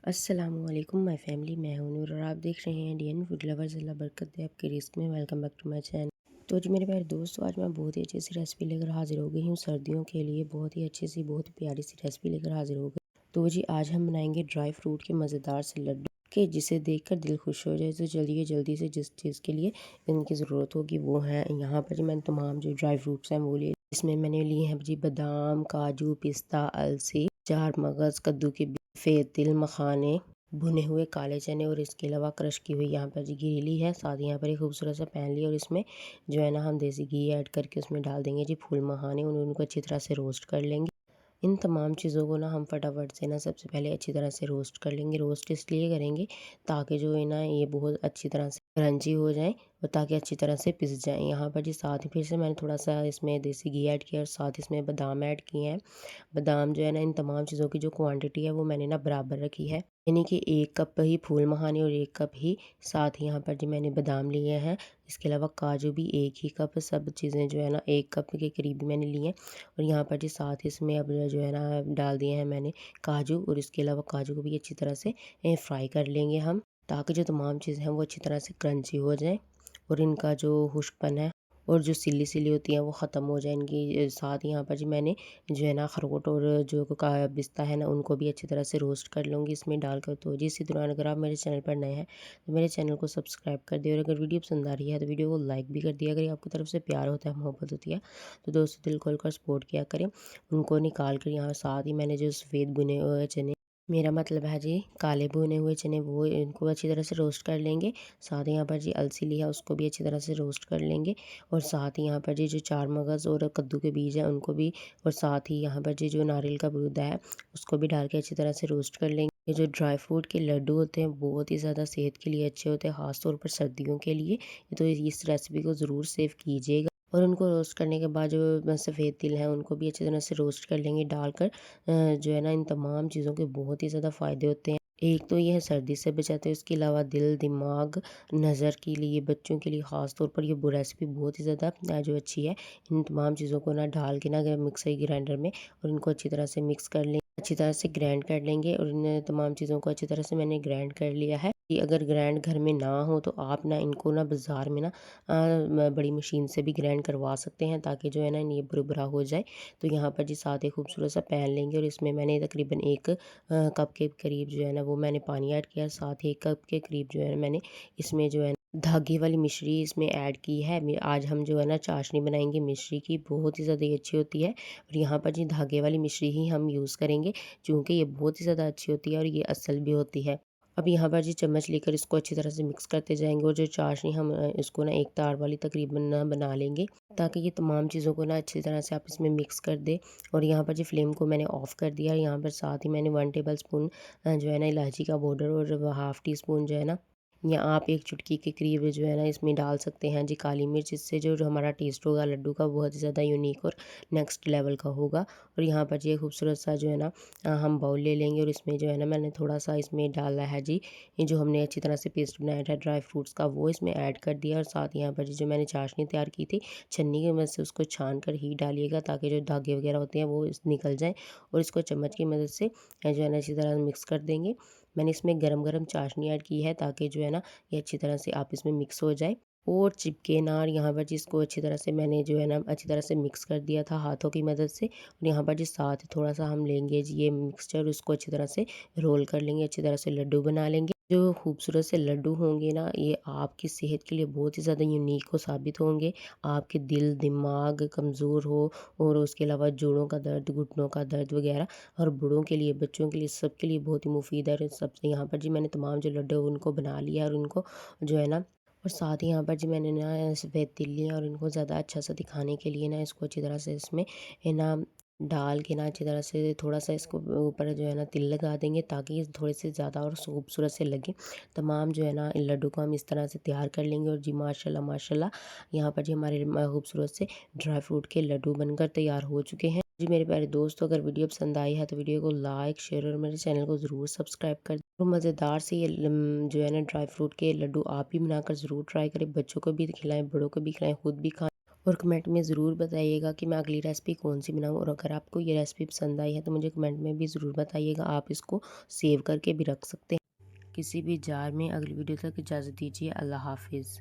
अस्सलामुअलैकुम my family, मैं हूं नूर और आप देख रहे हैं इंडियन फूड लवर्स। अल्लाह बरकत दे आपके रिस्क में। Welcome back to my channel. तो जी मेरे प्यारे दोस्तों, आज मैं बहुत ही अच्छी सी रेसिपी लेकर हाजिर हो गई हूँ। सर्दियों के लिए बहुत ही अच्छी सी, बहुत ही प्यारी सी रेसिपी लेकर हाजिर हो गई। तो जी आज हम बनाएंगे ड्राई फ्रूट के मज़ेदार से लड्डू के जिसे देखकर दिल खुश हो जाए। तो चलिए जल्दी से जिस चीज़ के लिए इनकी ज़रूरत होगी वो है, यहाँ पर जी मैंने तमाम जो ड्राई फ्रूट्स हैं वो लिए। इसमें मैंने लिए हैं जी बादाम, काजू, पिस्ता, अलसी, चार मगज़, कद्दू के सफ़ेद तिल, मखाने, भुने हुए काले चने और इसके अलावा क्रश की हुई यहाँ पर जी घी ली है। साथ ही यहाँ पर एक खूबसूरत सा पैन लिया और इसमें जो है ना हम देसी घी ऐड करके उसमें डाल देंगे जी फूल मखाने। उनको अच्छी तरह से रोस्ट कर लेंगे। इन तमाम चीज़ों को ना हम फटाफट से ना सबसे पहले अच्छी तरह से रोस्ट कर लेंगे। रोस्ट इसलिए करेंगे ताकि जो है ना ये बहुत अच्छी तरह से क्रंची हो जाए और ताकि अच्छी तरह से पिस जाएं। यहाँ पर जी साथ ही फिर से मैंने थोड़ा सा इसमें देसी घी ऐड किया और साथ इसमें बादाम ऐड किए हैं। बादाम जो है ना, इन तमाम चीज़ों की जो क्वांटिटी है वो मैंने ना बराबर रखी है, यानी कि 1 कप ही फूल मखाने और 1 कप ही साथ ही यहाँ पर जी मैंने बादाम लिए हैं। इसके अलावा काजू भी 1 ही कप, सब चीज़ें जो है ना 1 कप के करीब मैंने लिए हैं। और यहाँ पर जी साथ इसमें अब जो है ना डाल दिए हैं मैंने काजू, और इसके अलावा काजू को भी अच्छी तरह से फ्राई कर लेंगे हम, ताकि जो तमाम चीज़ें हैं वो अच्छी तरह से क्रंची हो जाएँ और इनका जो खुश्कपन है और जो सिली सिली होती हैं वो ख़त्म हो जाए इनकी। साथ ही यहाँ पर जी मैंने जो है ना अखरोट और जो का पिस्ता है ना उनको भी अच्छी तरह से रोस्ट कर लूँगी इसमें डालकर। तो जी इसी दौरान अगर आप मेरे चैनल पर नए हैं तो मेरे चैनल को सब्सक्राइब कर दिए, और अगर वीडियो पसंद आ रही है तो वीडियो को लाइक भी कर दिया। अगर आपकी तरफ से प्यार होता है, मोहब्बत होती है, तो दोस्तों दिल खोल कर सपोर्ट किया करें। उनको निकाल कर यहाँ साथ ही मैंने जो सफ़ेद भुने हुए चने, मेरा मतलब है जी काले भुने हुए चने, वो इनको अच्छी तरह से रोस्ट कर लेंगे। साथ ही यहाँ पर जी अलसी लिया, उसको भी अच्छी तरह से रोस्ट कर लेंगे। और साथ ही यहाँ पर जी जो चार मगज़ और कद्दू के बीज हैं उनको भी, और साथ ही यहाँ पर जी जो नारियल का गूदा है उसको भी डाल के अच्छी तरह से रोस्ट कर लेंगे। ये जो ड्राई फ्रूट के लड्डू होते हैं बहुत ही ज़्यादा सेहत के लिए अच्छे होते हैं, ख़ास तौर पर सर्दियों के लिए। तो इस रेसिपी को ज़रूर सेव कीजिएगा। और उनको रोस्ट करने के बाद जो सफ़ेद तिल हैं उनको भी अच्छी तरह से रोस्ट कर लेंगे डालकर। जो है ना इन तमाम चीज़ों के बहुत ही ज़्यादा फ़ायदे होते हैं। एक तो ये है सर्दी से बचाते हैं, इसके अलावा दिल, दिमाग, नज़र के लिए, बच्चों के लिए ख़ास तौर पर ये रेसिपी बहुत ही ज़्यादा जो अच्छी है। इन तमाम चीज़ों को ना डाल के ना मिक्सर ग्राइंडर में और इनको अच्छी तरह से मिक्स कर लें, अच्छी तरह से ग्राइंड कर लेंगे। और इन तमाम चीज़ों को अच्छी तरह से मैंने ग्राइंड कर लिया है। कि अगर ग्राइंड घर में ना हो तो आप ना इनको ना बाज़ार में ना बड़ी मशीन से भी ग्राइंड करवा सकते हैं, ताकि जो है ना ये भुरभुरा हो जाए। तो यहाँ पर जी साथ एक खूबसूरत सा पैन लेंगे और इसमें मैंने तकरीबन 1 कप के करीब जो है ना वो मैंने पानी ऐड किया। साथ ही 1 कप के करीब जो है मैंने इसमें जो है धागे वाली मिश्री इसमें ऐड की है। आज हम जो है ना चाशनी बनाएंगे मिश्री की, बहुत ही ज़्यादा अच्छी होती है। और यहाँ पर जी धागे वाली मिश्री ही हम यूज़ करेंगे, चूँकि ये बहुत ही ज़्यादा अच्छी होती है और ये असल भी होती है। अब यहाँ पर जी चम्मच लेकर इसको अच्छी तरह से मिक्स करते जाएंगे, और जो चाशनी हम इसको ना एक तार वाली तकरीबन ना बना लेंगे, ताकि ये तमाम चीज़ों को ना अच्छी तरह से आप इसमें मिक्स कर दें। और यहाँ पर जी फ्लेम को मैंने ऑफ़ कर दिया। यहाँ पर साथ ही मैंने 1 टेबल स्पून जो है ना इलायची का पाउडर और हाफ़ टी स्पून जो है ना, या आप 1 चुटकी के करीब जो है ना इसमें डाल सकते हैं जी काली मिर्च। इससे जो जो हमारा टेस्ट होगा लड्डू का बहुत ही ज़्यादा यूनिक और नेक्स्ट लेवल का होगा। और यहाँ पर जी खूबसूरत सा जो है ना हम बाउल ले लेंगे, और इसमें जो है ना मैंने थोड़ा सा इसमें डाला है जी ये जो हमने अच्छी तरह से पेस्ट बनाया था ड्राई फ्रूट्स का, वो इसमें ऐड कर दिया। और साथ यहाँ पर जी जो मैंने चाशनी तैयार की थी छन्नी की मदद से उसको छान कर ही डालिएगा, ताकि जो धागे वगैरह होते हैं वो निकल जाएँ। और इसको चम्मच की मदद से जो है ना अच्छी तरह मिक्स कर देंगे। मैंने इसमें गरम-गरम चाशनी ऐड की है, ताकि जो है ना ये अच्छी तरह से आप इसमें मिक्स हो जाए और चिपके ना। और यहाँ पर जिसको अच्छी तरह से मैंने जो है ना अच्छी तरह से मिक्स कर दिया था हाथों की मदद से। और यहाँ पर जिस साथ थोड़ा सा हम लेंगे जी ये मिक्सचर, उसको अच्छी तरह से रोल कर लेंगे, अच्छी तरह से लड्डू बना लेंगे। जो खूबसूरत से लड्डू होंगे ना ये आपकी सेहत के लिए बहुत ही ज़्यादा यूनिक हो साबित होंगे। आपके दिल दिमाग कमज़ोर हो और उसके अलावा जोड़ों का दर्द, घुटनों का दर्द वगैरह, और बूढ़ों के लिए, बच्चों के लिए, सबके लिए बहुत ही मुफीद है। और सब यहाँ पर जी मैंने तमाम जो लड्डू उनको बना लिया है, और उनको जो है ना, और साथ ही यहाँ पर जी मैंने ना सफ़ेद तिल लिया, और इनको ज़्यादा अच्छा सा दिखाने के लिए ना इसको अच्छी तरह से इसमें है ना डाल के ना अच्छी तरह से थोड़ा सा इसको ऊपर जो है ना तिल लगा देंगे, ताकि ये थोड़े से ज़्यादा और खूबसूरत से लगे। तमाम जो है ना इन लड्डू को हम इस तरह से तैयार कर लेंगे। और जी माशाल्लाह माशाल्लाह यहाँ पर जी हमारे खूबसूरत से ड्राई फ्रूट के लड्डू बनकर तैयार हो चुके हैं। जी मेरे प्यारे दोस्तों, अगर वीडियो पसंद आई है तो वीडियो को लाइक शेयर और मेरे चैनल को ज़रूर सब्सक्राइब कर दें। और मज़ेदार से ये जो है ना ड्राई फ्रूट के लड्डू आप भी बनाकर ज़रूर ट्राई करें, बच्चों को भी खिलाएं, बड़ों को भी खिलाएं, खुद भी खाएं। और कमेंट में ज़रूर बताइएगा कि मैं अगली रेसिपी कौन सी बनाऊँ। और अगर आपको ये रेसिपी पसंद आई है तो मुझे कमेंट में भी ज़रूर बताइएगा। आप इसको सेव करके भी रख सकते हैं किसी भी जार में। अगली वीडियो तक इजाज़त दीजिए। अल्लाह हाफ़िज़।